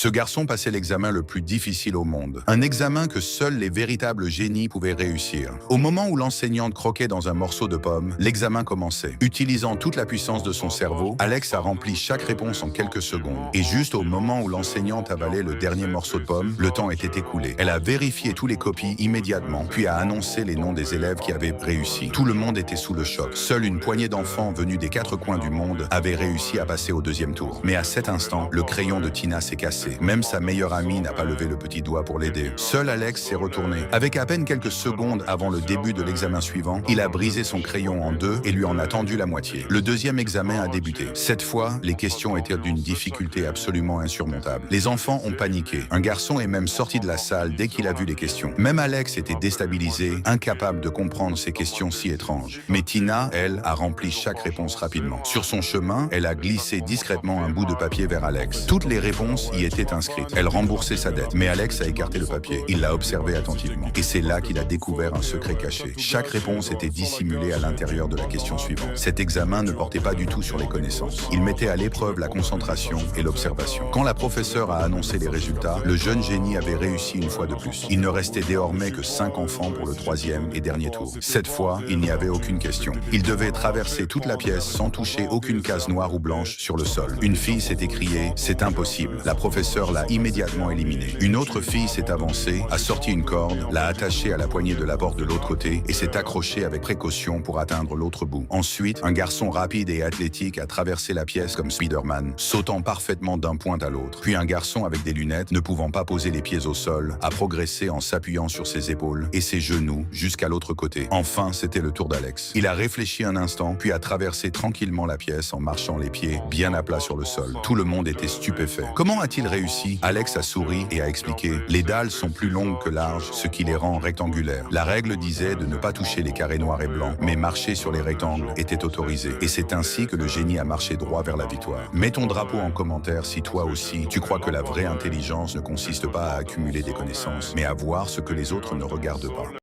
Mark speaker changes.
Speaker 1: Ce garçon passait l'examen le plus difficile au monde. Un examen que seuls les véritables génies pouvaient réussir. Au moment où l'enseignante croquait dans un morceau de pomme, l'examen commençait. Utilisant toute la puissance de son cerveau, Alex a rempli chaque réponse en quelques secondes. Et juste au moment où l'enseignante avalait le dernier morceau de pomme, le temps était écoulé. Elle a vérifié tous les copies immédiatement, puis a annoncé les noms des élèves qui avaient réussi. Tout le monde était sous le choc. Seule une poignée d'enfants venus des quatre coins du monde avait réussi à passer au deuxième tour. Mais à cet instant, le crayon de Tina s'est cassé. Même sa meilleure amie n'a pas levé le petit doigt pour l'aider. Seul Alex s'est retourné. Avec à peine quelques secondes avant le début de l'examen suivant, il a brisé son crayon en deux et lui en a tendu la moitié. Le deuxième examen a débuté. Cette fois, les questions étaient d'une difficulté absolument insurmontable. Les enfants ont paniqué. Un garçon est même sorti de la salle dès qu'il a vu les questions. Même Alex était déstabilisé, incapable de comprendre ces questions si étranges. Mais Tina, elle, a rempli chaque réponse rapidement. Sur son chemin, elle a glissé discrètement un bout de papier vers Alex. Toutes les réponses y étaient inscrites. Elle remboursait sa dette. Mais Alex a écarté le papier. Il l'a observé attentivement. Et c'est là qu'il a découvert un secret caché. Chaque réponse était dissimulée à l'intérieur de la question suivante. Cet examen ne portait pas du tout sur les connaissances. Il mettait à l'épreuve la concentration et l'observation. Quand la professeure a annoncé les résultats, le jeune génie avait réussi une fois de plus. Il ne restait désormais que 5 enfants pour le troisième et dernier tour. Cette fois, il n'y avait aucune question. Il devait traverser toute la pièce sans toucher aucune case noire ou blanche sur le sol. Une fille s'est écriée « C'est impossible ». La professeure l'a immédiatement éliminé. Une autre fille s'est avancée, a sorti une corde, l'a attachée à la poignée de la porte de l'autre côté et s'est accrochée avec précaution pour atteindre l'autre bout. Ensuite, un garçon rapide et athlétique a traversé la pièce comme Spider-Man, sautant parfaitement d'un point à l'autre. Puis un garçon avec des lunettes, ne pouvant pas poser les pieds au sol, a progressé en s'appuyant sur ses épaules et ses genoux jusqu'à l'autre côté. Enfin, c'était le tour d'Alex. Il a réfléchi un instant, puis a traversé tranquillement la pièce en marchant les pieds bien à plat sur le sol. Tout le monde était stupéfait. Comment a-t-il réussi? Alex a souri et a expliqué « Les dalles sont plus longues que larges, ce qui les rend rectangulaires. La règle disait de ne pas toucher les carrés noirs et blancs, mais marcher sur les rectangles était autorisé. Et c'est ainsi que le génie a marché droit vers la victoire. Mets ton drapeau en commentaire si toi aussi, tu crois que la vraie intelligence ne consiste pas à accumuler des connaissances, mais à voir ce que les autres ne regardent pas.